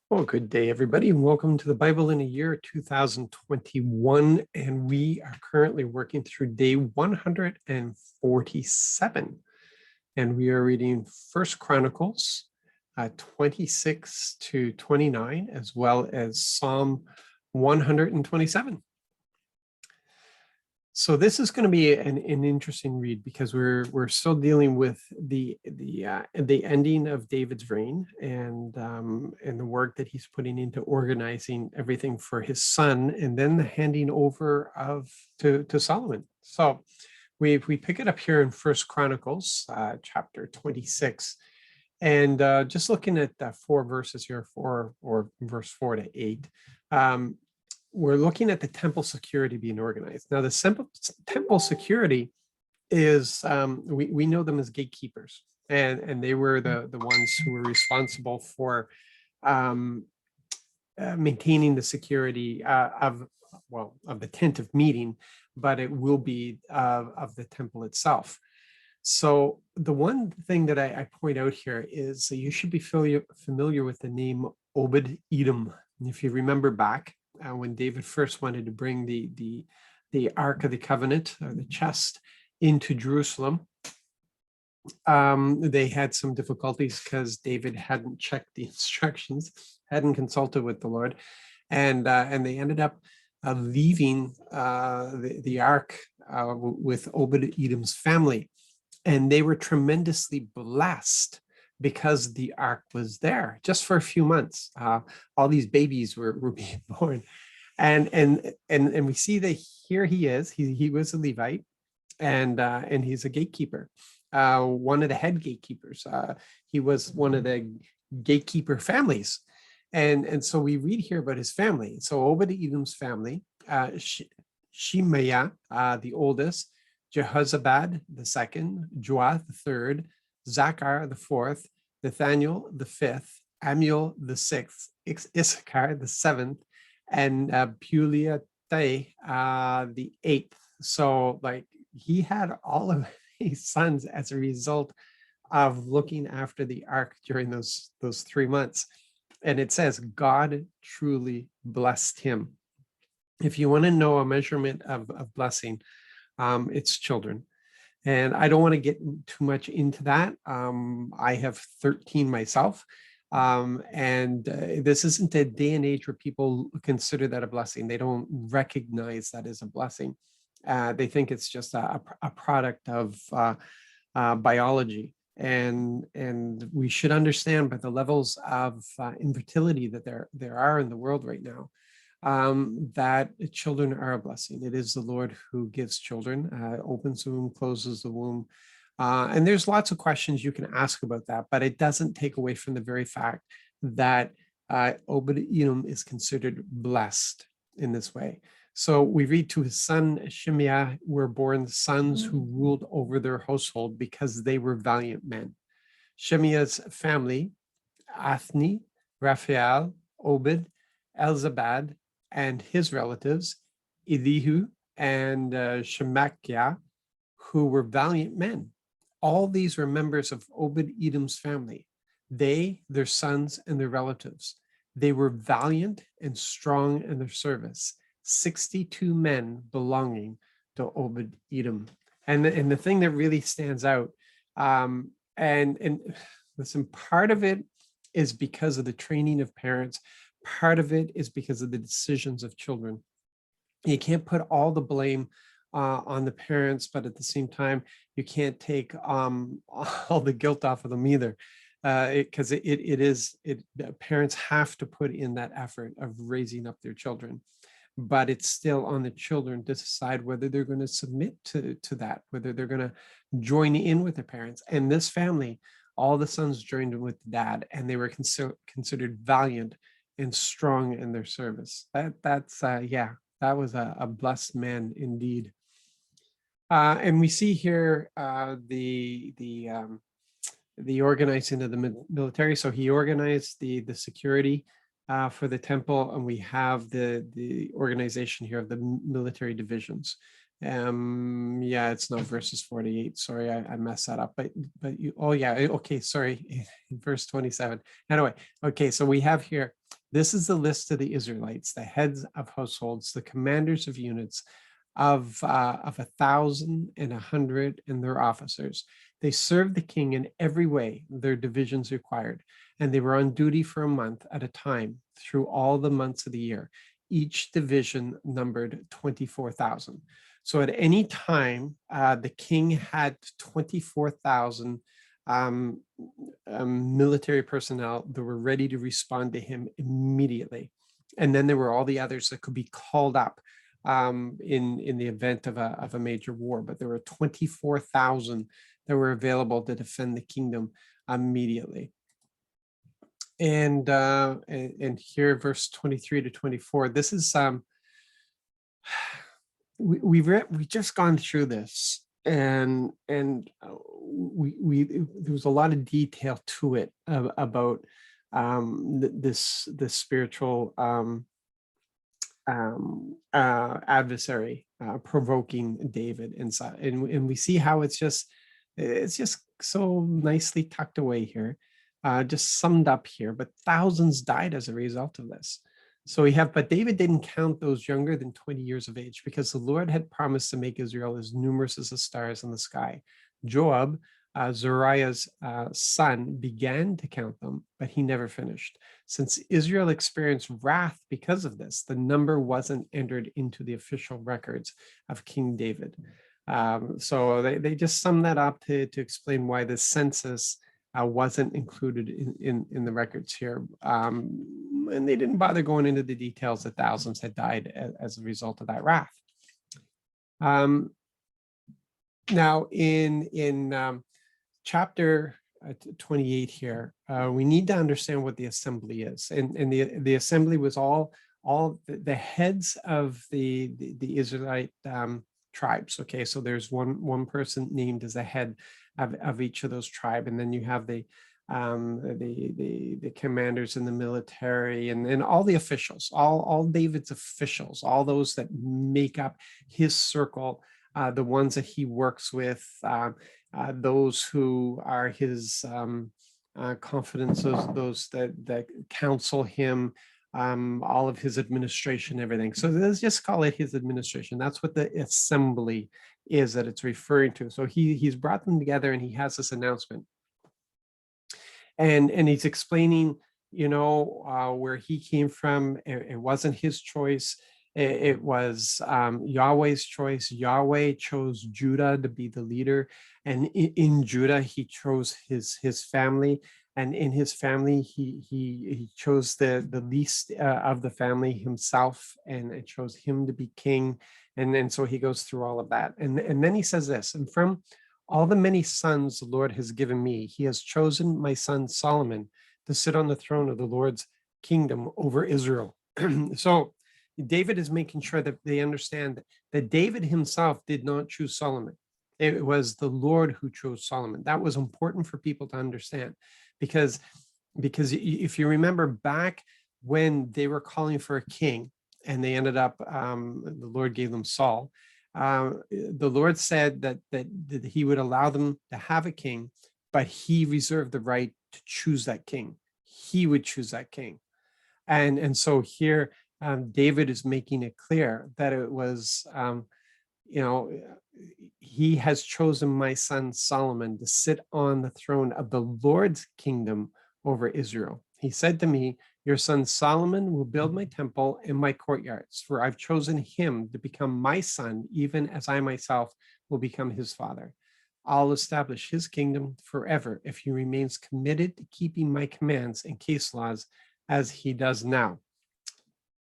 Well, good day, everybody, and welcome to the Bible in a Year 2021. And we are currently working through day 147. And we are reading First Chronicles 26 to 29, as well as Psalm 127. So this is going to be an interesting read because we're still dealing with the ending of David's reign and the work that he's putting into organizing everything for his son, and then the handing over to Solomon. So we pick it up here in First Chronicles chapter 26, and just looking at 4 verses here, verse 4 to 8. We're looking at the temple security being organized. Now, the temple security is, we know them as gatekeepers, and they were the ones who were responsible for maintaining the security of the tent of meeting, but it will be of the temple itself. So the one thing that I point out here is you should be familiar with the name Obed-Edom. If you remember back, when David first wanted to bring the Ark of the Covenant, or the chest, into Jerusalem, they had some difficulties because David hadn't checked the instructions, hadn't consulted with the Lord, and they ended up leaving the Ark with Obed-Edom's family, and they were tremendously blessed because the ark was there just for a few months. All these babies were being born, and we see that here he is. He was a Levite, and he's a gatekeeper, one of the head gatekeepers. He was one of the gatekeeper families, and so we read here about his family. So Obed-Edom's family: Shemaiah, the oldest; Jehozabad the second; Joath the third; Zachar the fourth; Nathaniel the fifth; Amiel the sixth; Issachar the seventh; and Puliate the eighth. So, like, he had all of his sons as a result of looking after the ark during those 3 months. And it says God truly blessed him. If you want to know a measurement of blessing, it's children. And I don't want to get too much into that. I have 13 myself. And this isn't a day and age where people consider that a blessing. They don't recognize that as a blessing. They think it's just a product of biology. And we should understand by the levels of infertility that there are in the world right now, that children are a blessing. It is the Lord who gives children, opens the womb, closes the womb. And there's lots of questions you can ask about that, but it doesn't take away from the very fact that Obed-Edom is considered blessed in this way. So we read, to his son Shemaiah were born sons who ruled over their household because they were valiant men. Shemaiah's family: Athni, Raphael, Obed, Elzabad, and his relatives, Elihu and Shemakiah, who were valiant men. All these were members of Obed-Edom's family. They, their sons, and their relatives. They were valiant and strong in their service. 62 men belonging to Obed-Edom. And the thing that really stands out, and listen, part of it is because of the training of parents. Part of it is because of the decisions of children. You can't put all the blame on the parents, but at the same time, you can't take all the guilt off of them either, because parents have to put in that effort of raising up their children. But it's still on the children to decide whether they're going to submit to that, whether they're going to join in with their parents. And this family, all the sons joined in with dad, and they were considered valiant and strong in their service. That was a blessed man indeed. And we see here the organizing of the military. So he organized the security for the temple, and we have the organization here of the military divisions. It's not verses 48. Sorry, I messed that up. But you, okay, sorry, in verse 27. Anyway, okay, so we have here This is the list of the Israelites, the heads of households, the commanders of units, of 1,000 and 100, and their officers. They served the king in every way their divisions required, and they were on duty for a month at a time through all the months of the year. Each division numbered 24,000. So at any time, the king had 24,000 military personnel that were ready to respond to him immediately. And then there were all the others that could be called up in the event of a major war. But there were 24,000 that were available to defend the kingdom immediately. And here, verse 23 to 24, this is we've just gone through this, and we there was a lot of detail to it about this spiritual adversary provoking David inside, and we see how it's just so nicely tucked away here, just summed up here. But thousands died as a result of this. So we have, but David didn't count those younger than 20 years of age, because the Lord had promised to make Israel as numerous as the stars in the sky. Joab, Zeruiah's son, began to count them, but he never finished. Since Israel experienced wrath because of this, the number wasn't entered into the official records of King David. So they just sum that up to explain why the census wasn't included in the records here. And they didn't bother going into the details that thousands had died as a result of that wrath. Now in chapter 28 here, we need to understand what the assembly is. And the assembly was all the heads of the Israelite tribes. Okay, so there's one person named as the head of each of those tribes, and then you have the commanders in the military, and all the officials, all David's officials, all those that make up his circle, the ones that he works with, those who are his confidants, those that counsel him, all of his administration, everything. So let's just call it his administration. That's what the assembly is that it's referring to. So he's brought them together, and he has this announcement, and he's explaining, where he came from. It wasn't his choice. It was Yahweh's choice. Yahweh chose Judah to be the leader, and in Judah he chose his family, and in his family he chose the least of the family himself, and it chose him to be king. And then so he goes through all of that, and then he says this: and from all the many sons the Lord has given me, he has chosen my son Solomon to sit on the throne of the Lord's kingdom over Israel. So David is making sure that they understand that David himself did not choose Solomon. It was the Lord who chose Solomon. That was important for people to understand, because if you remember back when they were calling for a king, and they ended up, the Lord gave them Saul. The Lord said that he would allow them to have a king, but he reserved the right to choose that king. He would choose that king. And so here, David is making it clear that it was, he has chosen my son Solomon to sit on the throne of the Lord's kingdom over Israel. He said to me, your son Solomon will build my temple and my courtyards, for I've chosen him to become my son, even as I myself will become his father. I'll establish his kingdom forever if he remains committed to keeping my commands and case laws as he does now.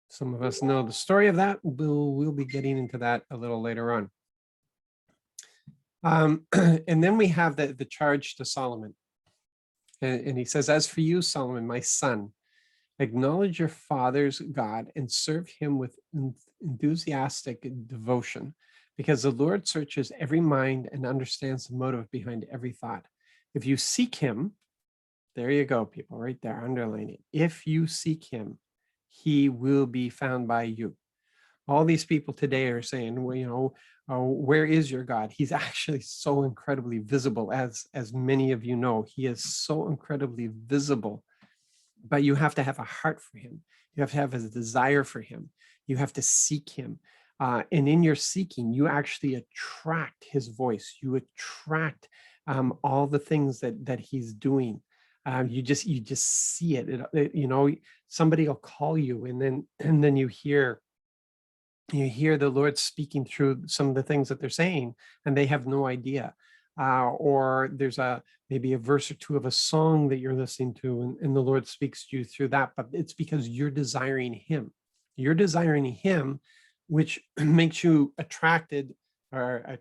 Some of us know the story of that. We'll be getting into that a little later on. And then we have the charge to Solomon. And he says, as for you, Solomon, my son, acknowledge your father's God and serve him with enthusiastic devotion, because the Lord searches every mind and understands the motive behind every thought. If you seek him, there you go, people, right there, underline it. If you seek him, he will be found by you. All these people today are saying, well, where is your God? He's actually so incredibly visible, as many of you know. He is so incredibly visible. but you have to have a heart for him. You have to have a desire for him. You have to seek him. And in your seeking, you actually attract his voice. You attract all the things that he's doing. You just see it. Somebody will call you, and then you hear the Lord speaking through some of the things that they're saying, and they have no idea. Or there's maybe a verse or two of a song that you're listening to, and the Lord speaks to you through that, but it's because you're desiring him. You're desiring him, which makes you attracted, or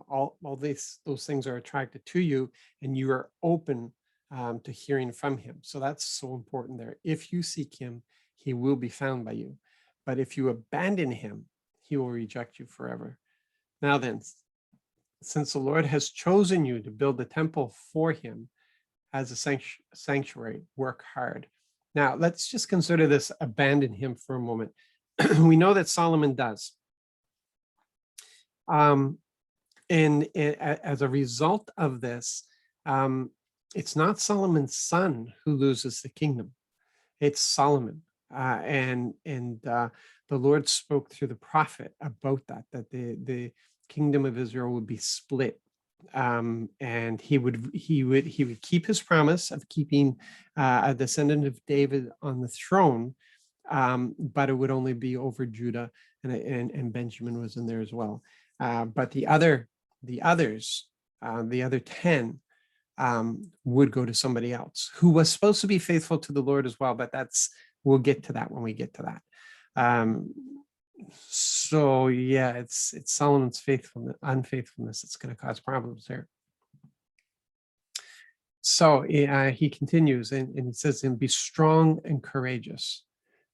all those things are attracted to you, and you are open to hearing from him. So that's so important there. If you seek him, he will be found by you. But if you abandon him, he will reject you forever. Now then, since the Lord has chosen you to build the temple for him as a sanctuary, work hard. Now, let's just consider this abandon him for a moment. We know that Solomon does. And as a result of this, it's not Solomon's son who loses the kingdom. It's Solomon. And the Lord spoke through the prophet about that the kingdom of Israel would be split, and he would keep his promise of keeping a descendant of David on the throne, but it would only be over Judah, and Benjamin was in there as well. But the other 10 would go to somebody else who was supposed to be faithful to the Lord as well. But we'll get to that when we get to that. So yeah, it's Solomon's unfaithfulness that's going to cause problems there. So he continues, and he says, and be strong and courageous.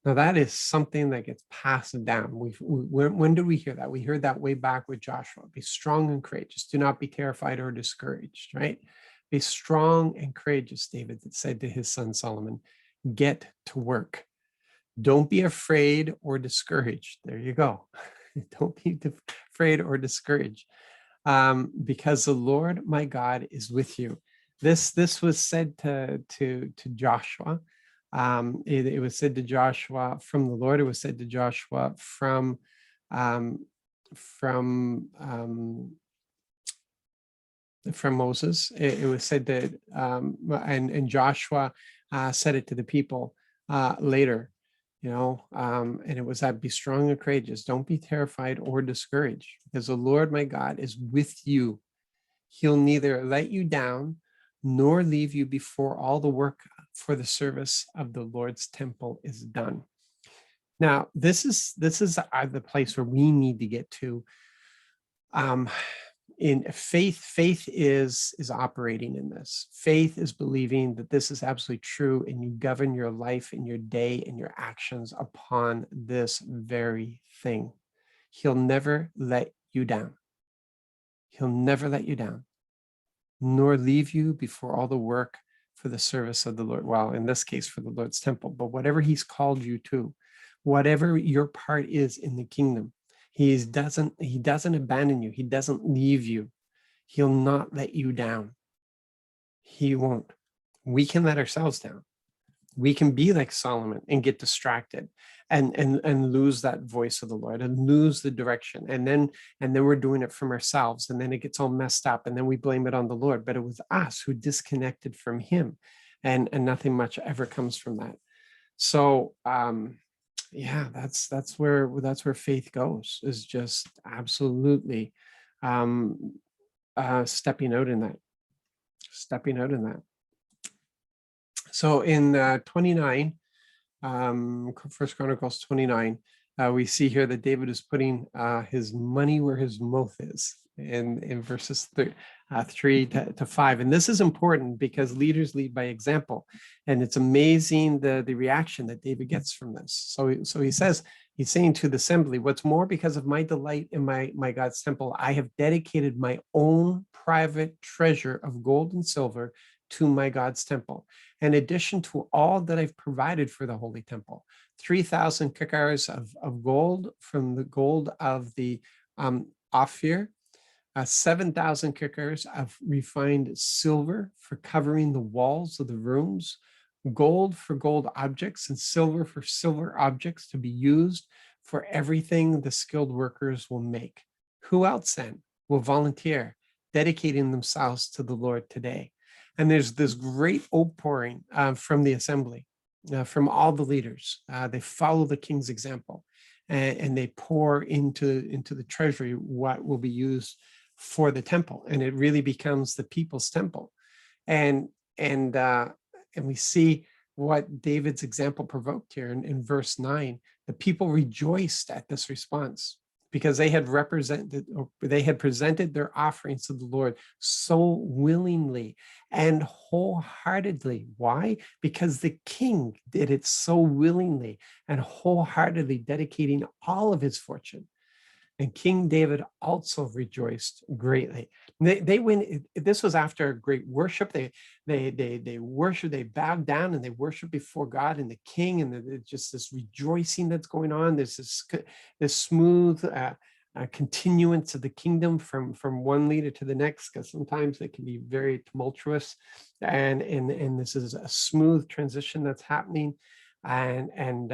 Now that is something that gets passed down. When did we hear that? We heard that way back with Joshua. Be strong and courageous. Do not be terrified or discouraged, right? Be strong and courageous, David said to his son Solomon. Get to work. Don't be afraid or discouraged. There you go. Don't be afraid or discouraged, because the Lord my God is with you. This was said to Joshua. It was said to Joshua from the Lord. It was said to Joshua from Moses. It was said that, and Joshua said it to the people later, and it was that be strong and courageous. Don't be terrified or discouraged, because the Lord my God is with you. He'll neither let you down nor leave you before all the work for the service of the Lord's temple is done. Now, this is the place where we need to get to. In faith is operating in this. Faith is believing that this is absolutely true, and you govern your life and your day and your actions upon this very thing. He'll never let you down. He'll never let you down, nor leave you before all the work for the service of the Lord. Well, in this case, for the Lord's temple, but whatever he's called you to, whatever your part is in the kingdom, he doesn't abandon you. He doesn't leave you. He'll not let you down. He won't. We can let ourselves down. We can be like Solomon and get distracted and lose that voice of the Lord and lose the direction. And then we're doing it from ourselves, and then it gets all messed up, and then we blame it on the Lord. But it was us who disconnected from him, and nothing much ever comes from that. So yeah, that's where faith goes, is just absolutely stepping out in that. So in 29, 1 Chronicles 29, we see here that David is putting his money where his mouth is, in verses 3 to 5. And this is important because leaders lead by example. And it's amazing the reaction that David gets from this. So he says, he's saying to the assembly, what's more, because of my delight in my God's temple, I have dedicated my own private treasure of gold and silver to my God's temple, in addition to all that I've provided for the holy temple. 3,000 kikars of gold from the gold of the Ophir, 7,000 kikars of refined silver for covering the walls of the rooms, gold for gold objects and silver for silver objects to be used for everything the skilled workers will make. Who else then will volunteer, dedicating themselves to the Lord today? And there's this great outpouring from the assembly, from all the leaders. They follow the king's example, and they pour into the treasury what will be used for the temple, and it really becomes the people's temple. And and we see what David's example provoked here in verse 9. The people rejoiced at this response because they had presented their offerings to the Lord so willingly and wholeheartedly. Why? Because the king did it so willingly and wholeheartedly, dedicating all of his fortune. And King David also rejoiced greatly. They went. This was after a great worship. They worshiped. They bowed down and they worshiped before God and the King, and just this rejoicing that's going on. There's this smooth continuance of the kingdom from one leader to the next, because sometimes it can be very tumultuous, and this is a smooth transition that's happening. And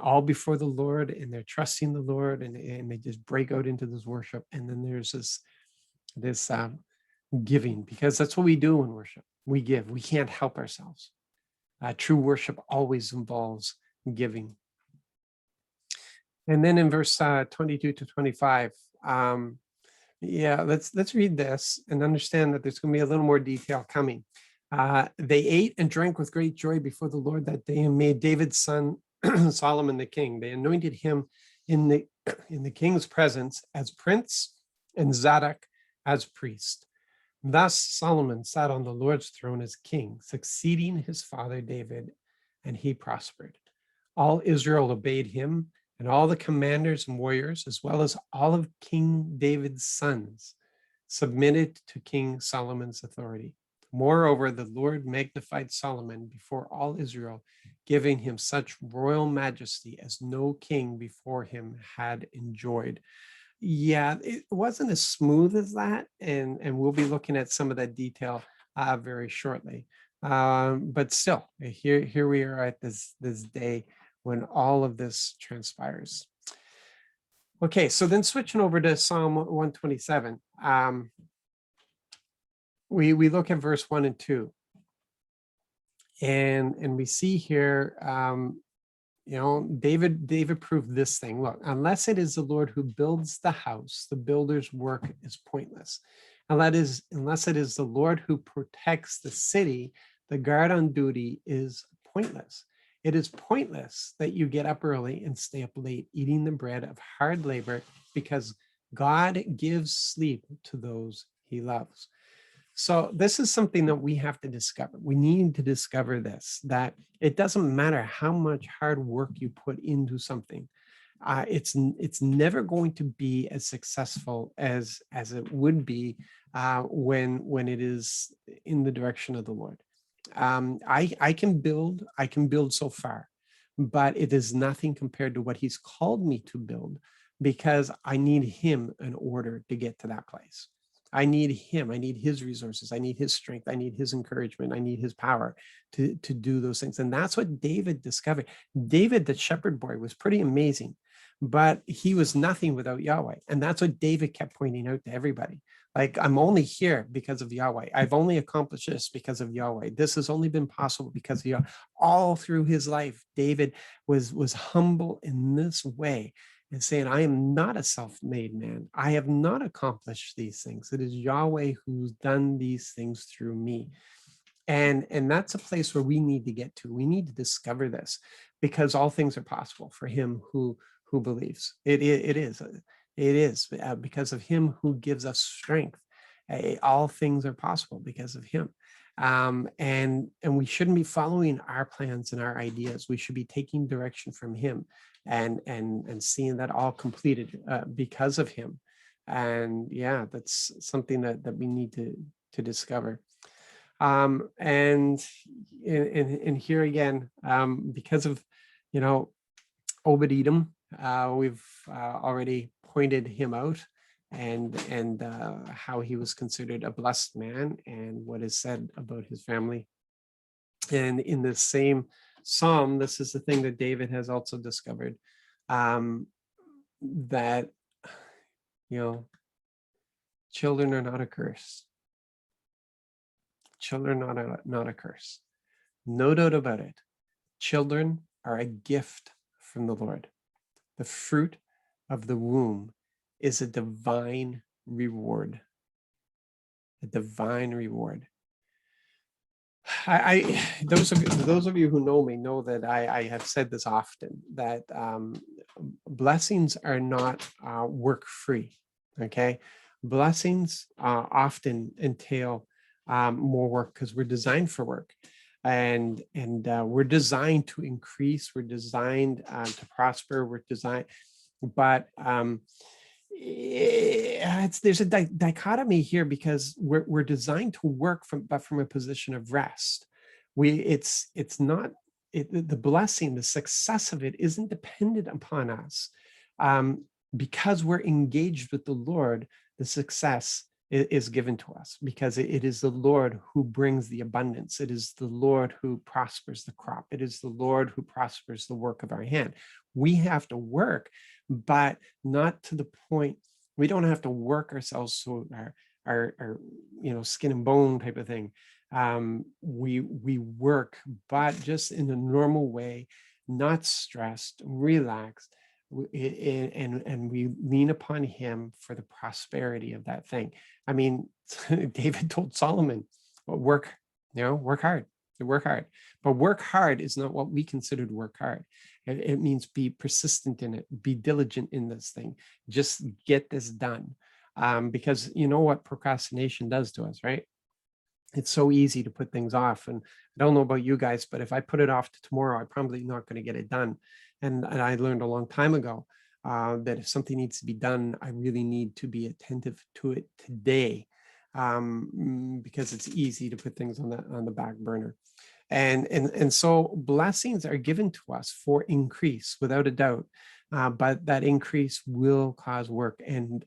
all before the Lord, and they're trusting the Lord, and they just break out into this worship. And then there's this giving, because that's what we do in worship. We give. We can't help ourselves. True worship always involves giving. And then in verse 22 to 25, let's read this and understand that there's going to be a little more detail coming. They ate and drank with great joy before the Lord that day, and made David's son Solomon the king. They anointed him in the king's presence as prince, and Zadok as priest. Thus Solomon sat on the Lord's throne as king, succeeding his father David, and he prospered. All Israel obeyed him, and all the commanders and warriors, as well as all of King David's sons, submitted to King Solomon's authority. Moreover, the Lord magnified Solomon before all Israel, giving him such royal majesty as no king before him had enjoyed. Yeah, it wasn't as smooth as that, and we'll be looking at some of that detail very shortly. But still, here we are at this day when all of this transpires. Okay, so then switching over to Psalm 127. We look at verse 1 and 2, and we see here, David proved this thing. Look, unless it is the Lord who builds the house, the builder's work is pointless. Unless it is the Lord who protects the city, the guard on duty is pointless. It is pointless that you get up early and stay up late, eating the bread of hard labor, because God gives sleep to those he loves. So this is something that we have to discover. We need to discover this, that it doesn't matter how much hard work you put into something. It's never going to be as successful as it would be when it is in the direction of the Lord. I can build so far, but it is nothing compared to what he's called me to build, because I need him in order to get to that place. I need him. I need his resources. I need his strength. I need his encouragement. I need his power to do those things. And that's what David discovered. David, the shepherd boy, was pretty amazing, but he was nothing without Yahweh. And that's what David kept pointing out to everybody. Like, I'm only here because of Yahweh. I've only accomplished this because of Yahweh. This has only been possible because of Yahweh. All through his life, David was humble in this way, and saying, I am not a self-made man. I have not accomplished these things. It is Yahweh who's done these things through me. And that's a place where we need to get to. We need to discover this, because all things are possible for him who believes. It is because of him who gives us strength. All things are possible because of him. And we shouldn't be following our plans and our ideas. We should be taking direction from him, and seeing that all completed because of him. And yeah, that's something that we need to discover. And here again, because of Obed-Edom, we've already pointed him out, and how he was considered a blessed man, and what is said about his family. And in the same psalm, this is the thing that David has also discovered, that, children are not a curse. Children are not a curse. No doubt about it. Children are a gift from the Lord. The fruit of the womb is a divine reward. A divine reward. Those of you who know me know that I have said this often, that blessings are not work-free. Okay, blessings often entail more work because we're designed for work, and we're designed to increase. We're designed to prosper. We're designed, but there's a dichotomy here, because we're designed to work but from a position of rest. It's not the blessing, the success of it isn't dependent upon us, because we're engaged with the Lord. The success is given to us because it is the Lord who brings the abundance. It is the Lord who prospers the crop. It is the Lord who prospers the work of our hand. We have to work, but not to the point. We don't have to work ourselves so our skin and bone type of thing. We work, but just in a normal way, not stressed, relaxed, and we lean upon him for the prosperity of that thing. I mean, David told Solomon, work hard. Work hard. But work hard is not what we consider to work hard. It means be persistent in it, be diligent in this thing, just get this done. Because you know what procrastination does to us, right? It's so easy to put things off. And I don't know about you guys, but if I put it off to tomorrow, I'm probably not going to get it done. And I learned a long time ago that if something needs to be done, I really need to be attentive to it today, because it's easy to put things on the back burner. And so blessings are given to us for increase, without a doubt. But that increase will cause work. And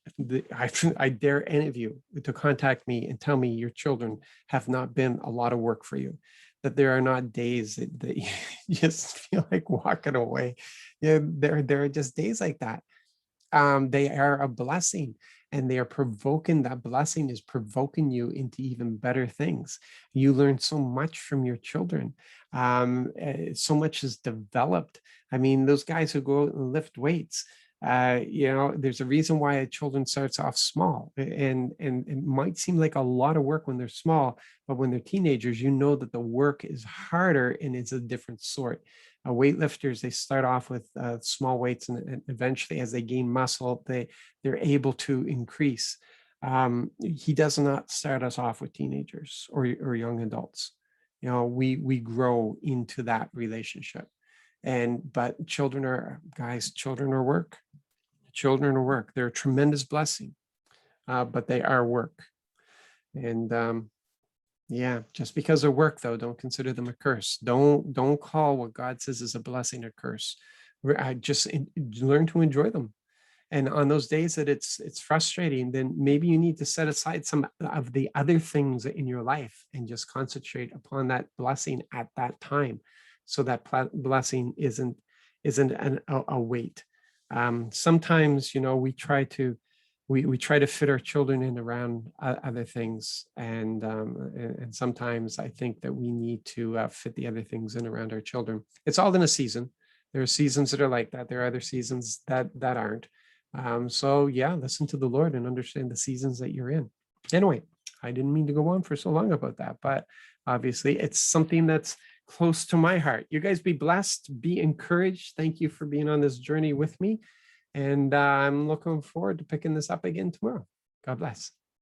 I dare any of you to contact me and tell me your children have not been a lot of work for you, that there are not days that you just feel like walking away. There are just days like that. They are a blessing, and they are provoking. That blessing is provoking you into even better things. You learn so much from your children. So much is developed. I mean, those guys who go out and lift weights, there's a reason why a children starts off small, and it might seem like a lot of work when they're small, but when they're teenagers, you know that the work is harder and it's a different sort. Weightlifters, they start off with small weights, and eventually, as they gain muscle, they're able to increase. He does not start us off with teenagers or young adults. We grow into that relationship. But children are work. Children are work. They're a tremendous blessing, but they are work. And yeah, just because of work, though, don't consider them a curse. Don't call what God says is a blessing a curse. Just learn to enjoy them. And on those days that it's frustrating, then maybe you need to set aside some of the other things in your life and just concentrate upon that blessing at that time, so that blessing isn't a weight. Sometimes, we try to fit our children in around other things, and sometimes I think that we need to fit the other things in around our children. It's all in a season. There are seasons that are like that. There are other seasons that aren't. So yeah, listen to the Lord and understand the seasons that you're in. Anyway, I didn't mean to go on for so long about that, but obviously it's something that's close to my heart. You guys be blessed, be encouraged. Thank you for being on this journey with me. And I'm looking forward to picking this up again tomorrow. God bless.